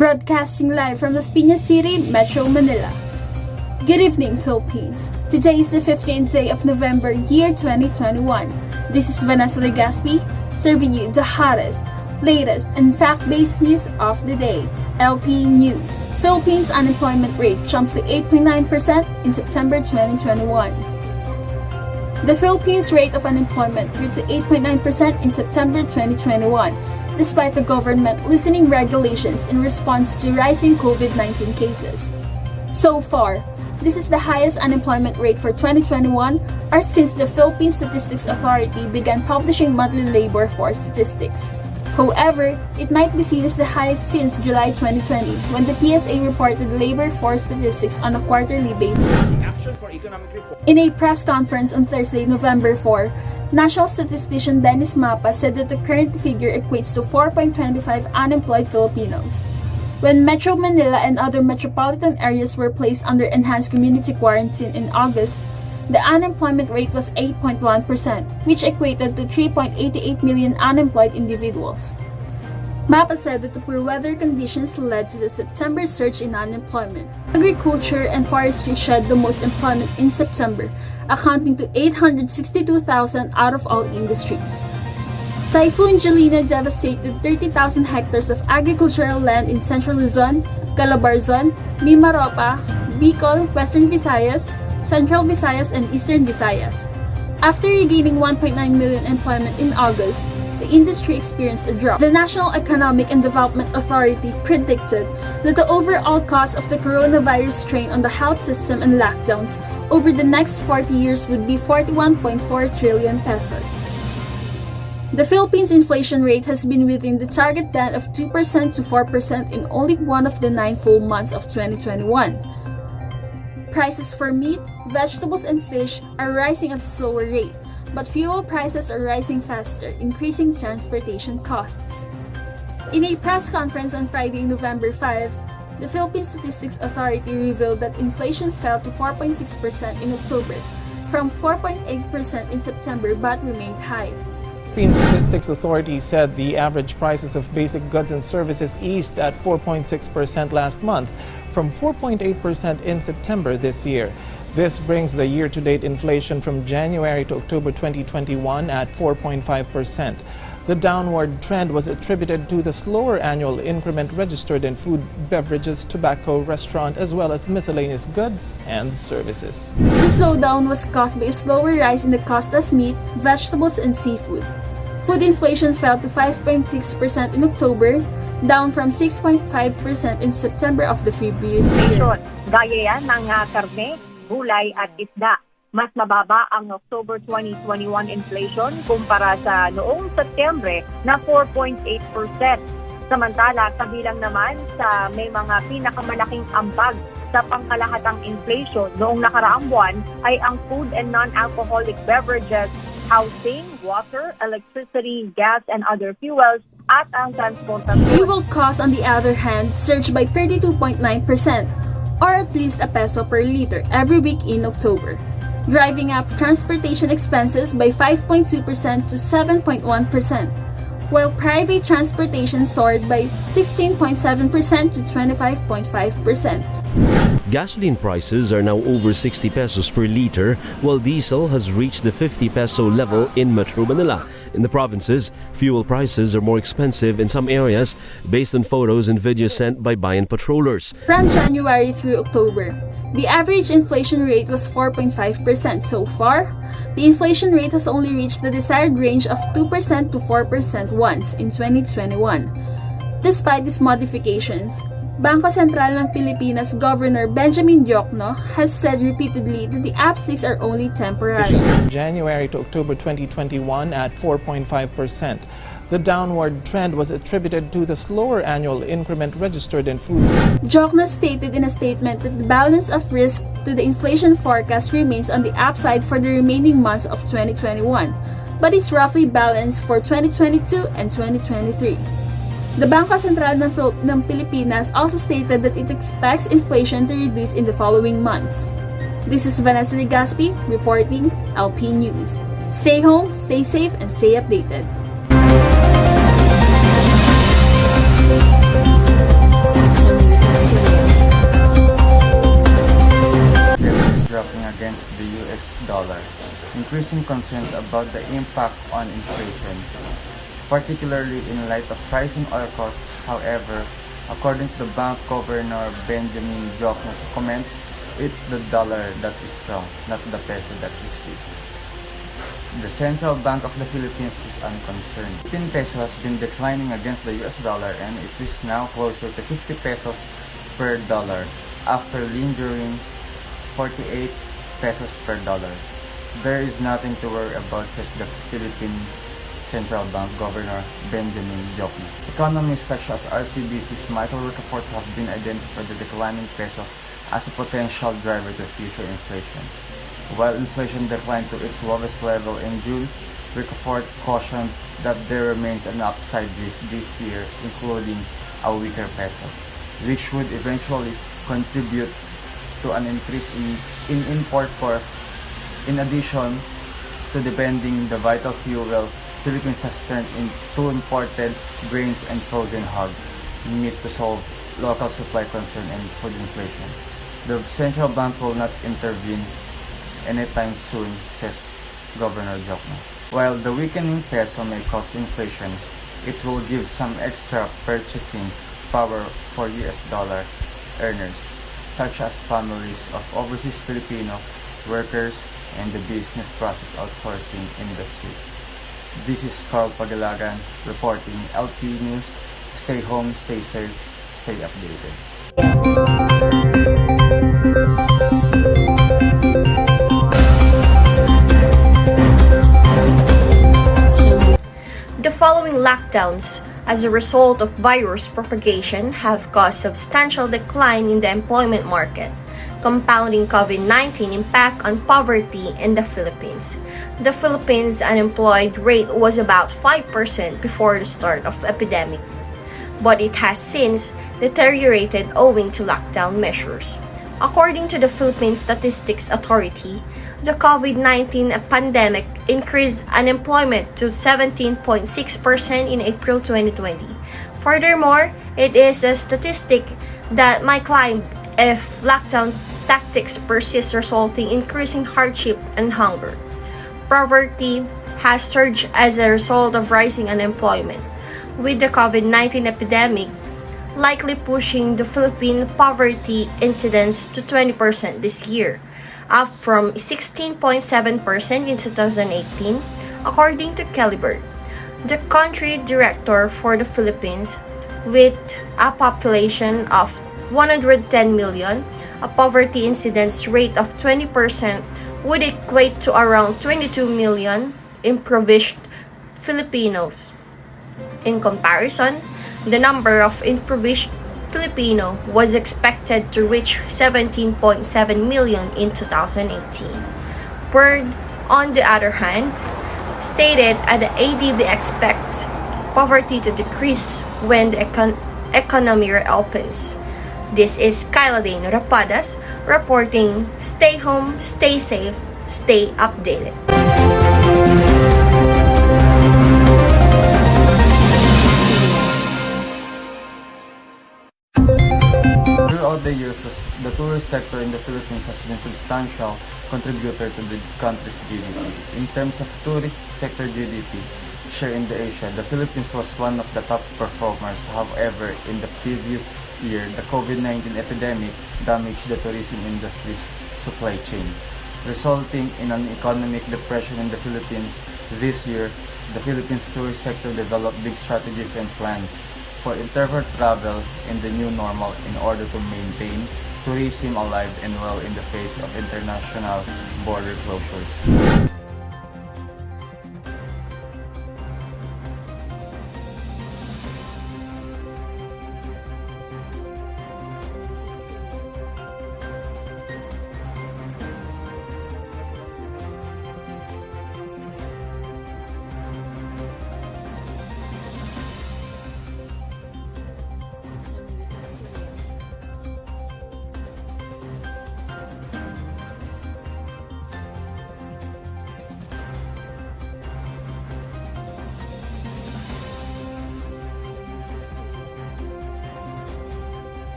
broadcasting live from Las Piñas City, Metro Manila. Good evening, Philippines. Today is the 15th day of November, year 2021. This is Vanessa Legaspi, serving you the hottest, latest, and fact-based news of the day. LP News. Philippines unemployment rate jumps to 8.9% in September 2021. The Philippines rate of unemployment grew to 8.9% in September 2021, despite the government loosening regulations in response to rising COVID-19 cases. So far, this is the highest unemployment rate for 2021 or since the Philippine Statistics Authority began publishing monthly labor force statistics. However, it might be seen as the highest since July 2020, when the PSA reported labor force statistics on a quarterly basis. In a press conference on Thursday, November 4, National Statistician Dennis Mapa said that the current figure equates to 4.25 unemployed Filipinos. When Metro Manila and other metropolitan areas were placed under enhanced community quarantine in August, the unemployment rate was 8.1%, which equated to 3.88 million unemployed individuals. Mapa said that the poor weather conditions led to the September surge in unemployment. Agriculture and forestry shed the most employment in September, accounting to 862,000 out of all industries. Typhoon Jelena devastated 30,000 hectares of agricultural land in Central Luzon, Calabarzon, Mimaropa, Bicol, Western Visayas, Central Visayas, and Eastern Visayas. After regaining 1.9 million employment in August, the industry experienced a drop. The National Economic and Development Authority predicted that the overall cost of the coronavirus strain on the health system and lockdowns over the next 40 years would be 41.4 trillion pesos. The Philippines inflation rate has been within the target band of 2% to 4% in only one of the 9 full months of 2021. Prices for meat, vegetables, and fish are rising at a slower rate, but fuel prices are rising faster, increasing transportation costs. In a press conference on Friday, November 5, the Philippine Statistics Authority revealed that inflation fell to 4.6% in October, from 4.8% in September, but remained high. The Philippine Statistics Authority said the average prices of basic goods and services eased at 4.6% last month, from 4.8% in September this year. This brings the year-to-date inflation from January to October 2021 at 4.5%. The downward trend was attributed to the slower annual increment registered in food, beverages, tobacco, restaurant, as well as miscellaneous goods and services. The slowdown was caused by a slower rise in the cost of meat, vegetables, and seafood. Food inflation fell to 5.6% in October, down from 6.5% in September of the previous year. Gaya yan ng karne, gulay at isda. Mas mababa ang October 2021 inflation kumpara sa noong Setyembre na 4.8%. Samantala, kabilang naman sa may mga pinakamalaking ambag sa pangkalahatang inflation noong nakaraang buwan ay ang food and non-alcoholic beverages, housing, water, electricity, gas, and other fuels, at ang transportasyon. Fuel costs, on the other hand, surged by 32.9%, or at least a peso per liter every week in October, driving up transportation expenses by 5.2% to 7.1%, while private transportation soared by 16.7% to 25.5%. Gasoline prices are now over 60 pesos per liter, while diesel has reached the 50 peso level in Metro Manila. In the provinces, fuel prices are more expensive in some areas based on photos and videos sent by Bayan patrollers. From January through October, the average inflation rate was 4.5%. So far, the inflation rate has only reached the desired range of 2% to 4% once in 2021. Despite these modifications, Bangko Sentral ng Pilipinas Governor Benjamin Diokno has said repeatedly that the upsticks are only temporary. From January to October 2021 at 4.5%. The downward trend was attributed to the slower annual increment registered in food. Diokno stated in a statement that the balance of risk to the inflation forecast remains on the upside for the remaining months of 2021, but is roughly balanced for 2022 and 2023. The Bangko Sentral ng Pilipinas also stated that it expects inflation to reduce in the following months. This is Vanessa Legaspi reporting LP News. Stay home, stay safe, and stay updated. against the US dollar, increasing concerns about the impact on inflation, particularly in light of rising oil costs. However, according to the bank governor Benjamin Diokno's comments, it's the dollar that is strong, not the peso that is weak. The Central Bank of the Philippines is unconcerned. The Philippine peso has been declining against the US dollar and it is now closer to 50 pesos per dollar after lingering 48 pesos per dollar. There is nothing to worry about, says the Philippine Central Bank Governor Benjamin Diokno. Economists such as RCBC's Michael Rutherford have been identified the declining peso as a potential driver to future inflation. While inflation declined to its lowest level in June, Rutherford cautioned that there remains an upside risk this year, including a weaker peso, which would eventually contribute to an increase in import costs. In addition to depending the vital fuel, Philippines has turned into imported grains and frozen hog meat to solve local supply concern and food inflation. The central bank will not intervene anytime soon, says Governor Diokno. While the weakening peso may cause inflation, it will give some extra purchasing power for US dollar earners, such as families of overseas Filipino workers and the business process outsourcing industry. This is Carl Pagalagan reporting LP News. Stay home, stay safe, stay updated. The following lockdowns as a result of virus propagation have caused substantial decline in the employment market, compounding COVID-19 impact on poverty in the Philippines. The Philippines' unemployed rate was about 5% before the start of the epidemic, but it has since deteriorated owing to lockdown measures. According to the Philippine Statistics Authority, the COVID-19 pandemic increased unemployment to 17.6% in April 2020. Furthermore, it is a statistic that might climb if lockdown tactics persist, resulting in increasing hardship and hunger. Poverty has surged as a result of rising unemployment, with the COVID-19 epidemic likely pushing the Philippine poverty incidence to 20% this year, up from 16.7% in 2018, according to Caliber, the country director for the Philippines. With a population of 110 million, a poverty incidence rate of 20% would equate to around 22 million impoverished Filipinos. In comparison, the number of impoverished Filipino was expected to reach 17.7 million in 2018. Word, on the other hand, stated that the ADB expects poverty to decrease when the economy reopens. This is Kyla Dano Rapadas reporting. Stay home, stay safe, stay updated. Throughout the years, the tourist sector in the Philippines has been a substantial contributor to the country's GDP. In terms of tourist sector GDP share in the Asia, the Philippines was one of the top performers. However, in the previous year, the COVID-19 epidemic damaged the tourism industry's supply chain, resulting in an economic depression in the Philippines. This year, the Philippines tourist sector developed big strategies and plans for interval travel in the new normal in order to maintain tourism alive and well in the face of international border closures.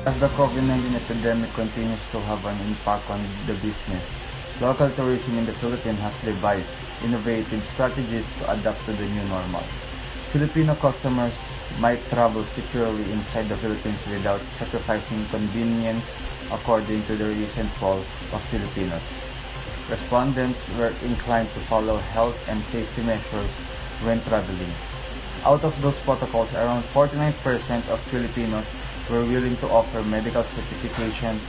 As the COVID-19 epidemic continues to have an impact on the business, local tourism in the Philippines has devised innovative strategies to adapt to the new normal. Filipino customers might travel securely inside the Philippines without sacrificing convenience, according to the recent poll of Filipinos. Respondents were inclined to follow health and safety measures when traveling. Out of those protocols, around 49% of Filipinos were willing to offer medical certification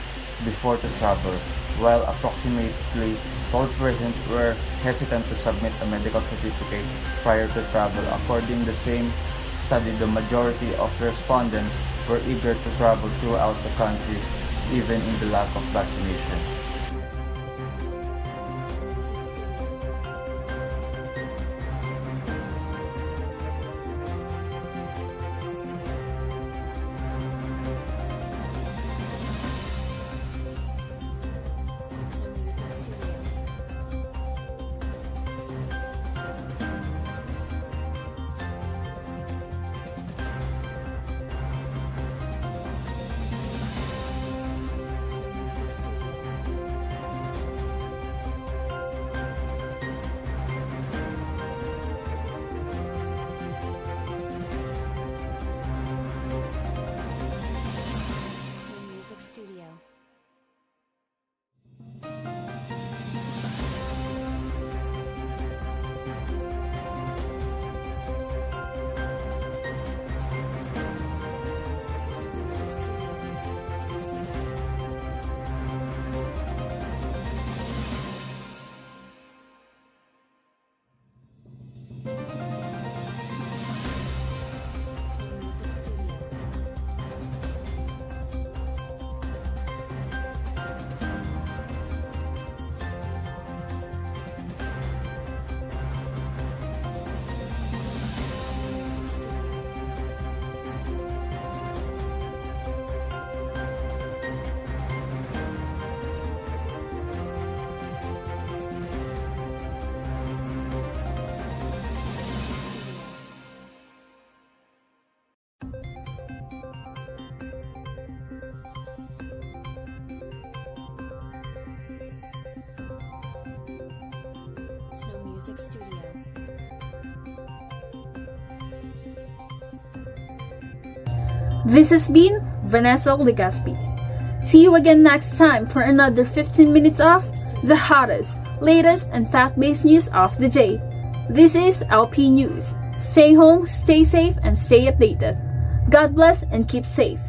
before to travel, while approximately 12% were hesitant to submit a medical certificate prior to travel. According to the same study, the majority of respondents were eager to travel throughout the countries, even in the lack of vaccination. Music Studio. This has been Vanessa Legaspi. See you again next time for another 15 minutes of the hottest, latest, and fact-based news of the day. This is LP News. Stay home, stay safe, and stay updated. God bless and keep safe.